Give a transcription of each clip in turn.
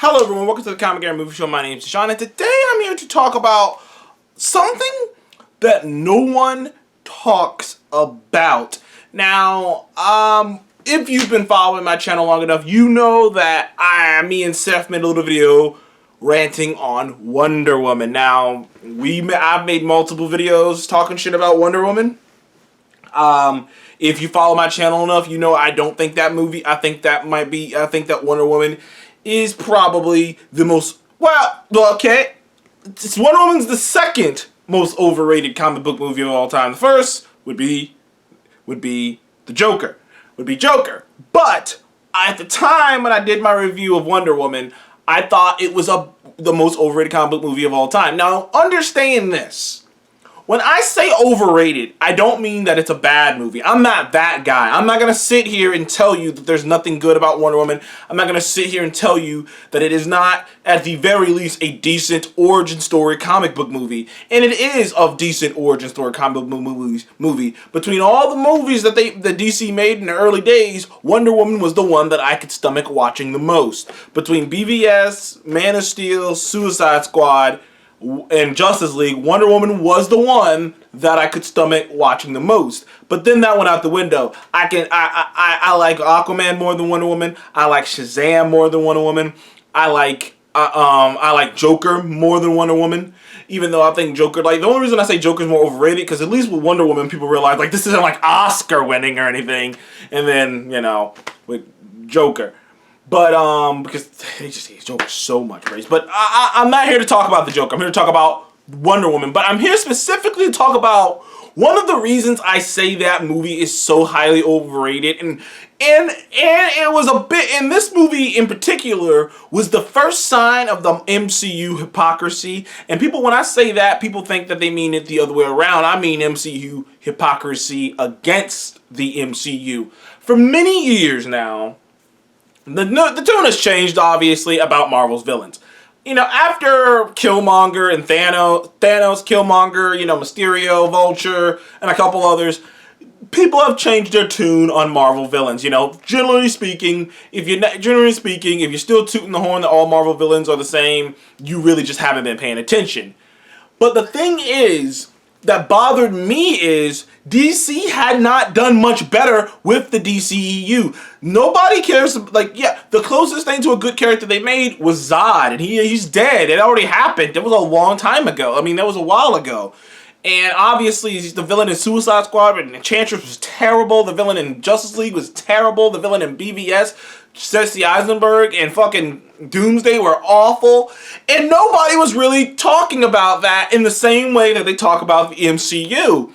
Hello everyone, welcome to the Comic Game Movie Show. My name is Sean, and today I'm here to talk about something that no one talks about. Now, if you've been following my channel long enough, you know that me and Seth made a little video ranting on Wonder Woman. Now, I've made multiple videos talking shit about Wonder Woman. If you follow my channel enough, you know I don't think that movie, I think that Wonder Woman is probably the most, Wonder Woman's the second most overrated comic book movie of all time. The first would be Joker. But at the time when I did my review of Wonder Woman, I thought it was the most overrated comic book movie of all time. Now, understand this. When I say overrated, I don't mean that it's a bad movie. I'm not that guy. I'm not going to sit here and tell you that there's nothing good about Wonder Woman. I'm not going to sit here and tell you that it is not, at the very least, a decent origin story comic book movie. And it is a decent origin story comic book movie. Between all the movies that DC made in the early days, Wonder Woman was the one that I could stomach watching the most. Between BVS, Man of Steel, Suicide Squad, and Justice League, Wonder Woman was the one that I could stomach watching the most. But then that went out the window. I like Aquaman more than Wonder Woman. I like Shazam more than Wonder Woman. I like Joker more than Wonder Woman. Even though I think Joker, the only reason I say Joker's more overrated, because at least with Wonder Woman, people realize, this isn't Oscar winning or anything. And then, with Joker. But, because they just hate Joker so much praise. But I'm not here to talk about the Joker. I'm here to talk about Wonder Woman. But I'm here specifically to talk about one of the reasons I say that movie is so highly overrated. And it was and this movie in particular was the first sign of the MCU hypocrisy. And when I say that, people think that they mean it the other way around. I mean MCU hypocrisy against the MCU. For many years now, the tune has changed, obviously, about Marvel's villains. After Killmonger and Thanos, Killmonger, Mysterio, Vulture, and a couple others, people have changed their tune on Marvel villains. Generally speaking, if you're still tooting the horn that all Marvel villains are the same, you really just haven't been paying attention. But the thing that bothered me is DC had not done much better with the DCEU. Nobody cares. The closest thing to a good character they made was Zod, and he's dead. It already happened. It was a long time ago. That was a while ago. And obviously, he's the villain in Suicide Squad, and Enchantress was terrible. The villain in Justice League was terrible. The villain in BVS, Jesse Eisenberg, and fucking Doomsday were awful. And nobody was really talking about that in the same way that they talk about the MCU.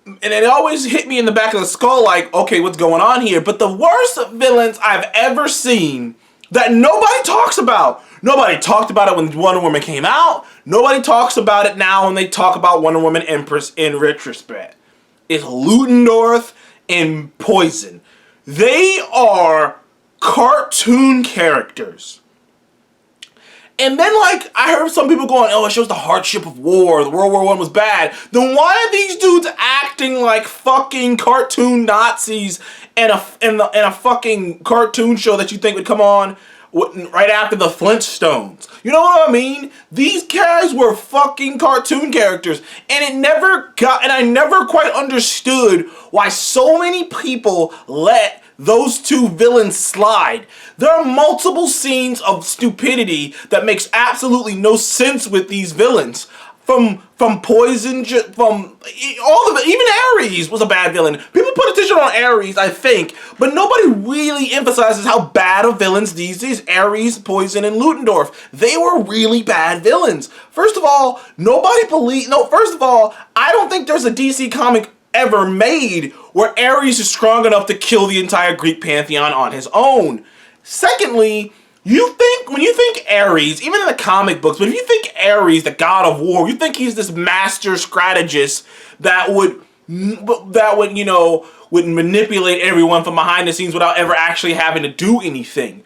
And it always hit me in the back of the skull okay, what's going on here? But the worst villains I've ever seen that nobody talks about. Nobody talked about it when Wonder Woman came out. Nobody talks about it now when they talk about Wonder Woman Empress in retrospect. It's Ludendorff and Poison. They are cartoon characters. And then, I heard some people going, oh, it shows the hardship of war. The World War I was bad. Then why are these dudes acting like fucking cartoon Nazis in a fucking cartoon show that you think would come on right after the Flintstones? You know what I mean? These guys were fucking cartoon characters. And I never quite understood why so many people let those two villains slide. There are multiple scenes of stupidity that makes absolutely no sense with these villains. From Poison, from all of it, even Ares was a bad villain. People put attention on Ares, I think, but nobody really emphasizes how bad of villains these Ares, Poison, and Ludendorff. They were really bad villains. First of all, I don't think there's a DC comic ever made where Ares is strong enough to kill the entire Greek pantheon on his own. Secondly, when you think Ares, even in the comic books, but if you think Ares, the god of war, you think he's this master strategist that would manipulate everyone from behind the scenes without ever actually having to do anything.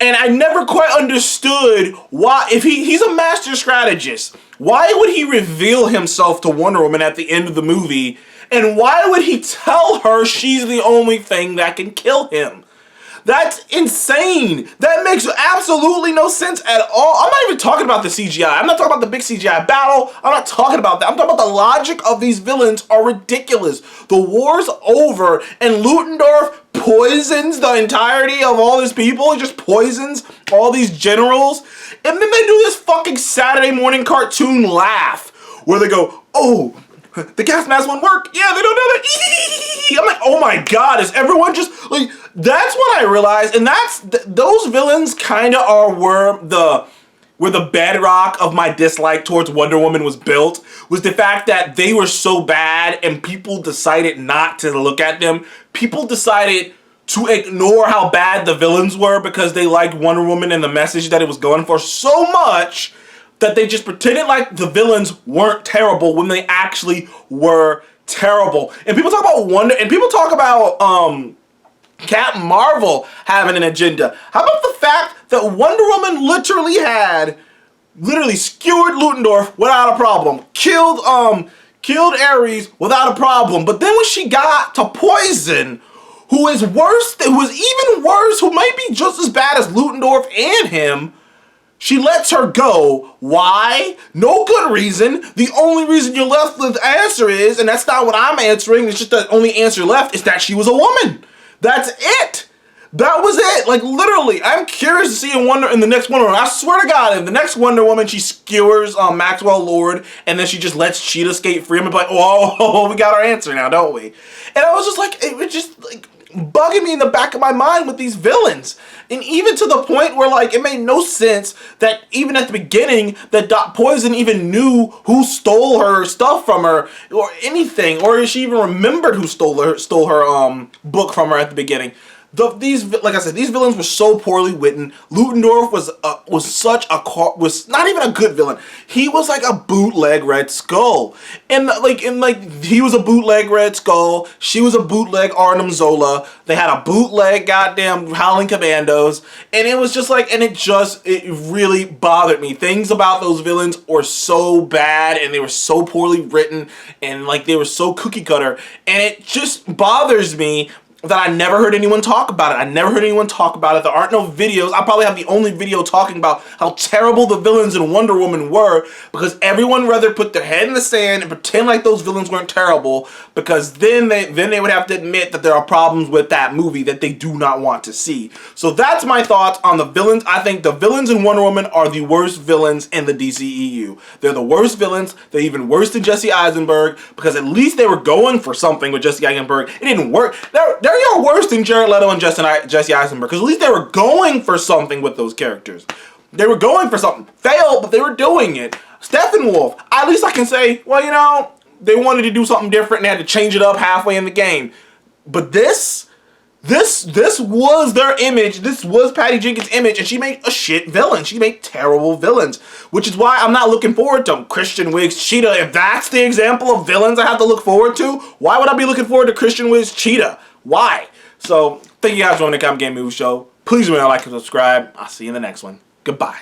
And I never quite understood why, if he's a master strategist, why would he reveal himself to Wonder Woman at the end of the movie? And why would he tell her she's the only thing that can kill him? That's insane. That makes absolutely no sense at all. I'm not even talking about the CGI. I'm not talking about the big CGI battle. I'm not talking about that. I'm talking about the logic of these villains are ridiculous. The war's over and Ludendorff poisons the entirety of all his people. He just poisons all these generals. And then they do this fucking Saturday morning cartoon laugh where they go, oh, the gas mask won't work. Yeah, they don't know that. I'm like, oh my god, is everyone just like? That's what I realized, and that's those villains kind of were the bedrock of my dislike towards Wonder Woman was built. Was the fact that they were so bad, and people decided not to look at them. People decided to ignore how bad the villains were because they liked Wonder Woman and the message that it was going for so much that they just pretended like the villains weren't terrible when they actually were terrible. And people talk about people talk about Captain Marvel having an agenda. How about the fact that Wonder Woman literally skewered Ludendorff without a problem, killed Ares without a problem, but then when she got to Poison, who is worse, who is even worse, who might be just as bad as Ludendorff and him, she lets her go. Why? No good reason. The only reason you're left with the answer is, and that's not what I'm answering, it's just the only answer left, is that she was a woman. That's it. That was it. Like, literally, I'm curious to see in the next Wonder Woman. I swear to God, in the next Wonder Woman, she skewers Maxwell Lord, and then she just lets Cheetah skate free and be like, whoa, we got our answer now, don't we? And I was just like, it was just like bugging me in the back of my mind with these villains. And even to the point where, like, it made no sense that even at the beginning that Poison even knew who stole her stuff from her or anything, or she even remembered who stole her book from her at the beginning. Like I said, these villains were so poorly written. Ludendorff was not even a good villain. He was like a bootleg Red Skull, and he was a bootleg Red Skull. She was a bootleg Arnim Zola. They had a bootleg goddamn Howling Commandos, and it was just like, it really bothered me. Things about those villains were so bad, and they were so poorly written, and like they were so cookie cutter, and it just bothers me that I never heard anyone talk about it. I never heard anyone talk about it. There aren't no videos. I probably have the only video talking about how terrible the villains in Wonder Woman were, because everyone rather put their head in the sand and pretend like those villains weren't terrible, because then they would have to admit that there are problems with that movie that they do not want to see. So that's my thoughts on the villains. I think the villains in Wonder Woman are the worst villains in the DCEU. They're the worst villains. They're even worse than Jesse Eisenberg, because at least they were going for something with Jesse Eisenberg. It didn't work. They're worse than Jared Leto and Jesse Eisenberg, because at least they were going for something with those characters. They were going for something. Failed, but they were doing it. Steppenwolf, at least I can say, well, you know, they wanted to do something different and they had to change it up halfway in the game. But this was their image. This was Patty Jenkins' image, and she made a shit villain. She made terrible villains, which is why I'm not looking forward to Christian Wiig's Cheetah. If that's the example of villains I have to look forward to, why would I be looking forward to Christian Wiig's Cheetah? Why? So, thank you guys for watching the Comic Game Movie Show. Please remember to like and subscribe. I'll see you in the next one. Goodbye.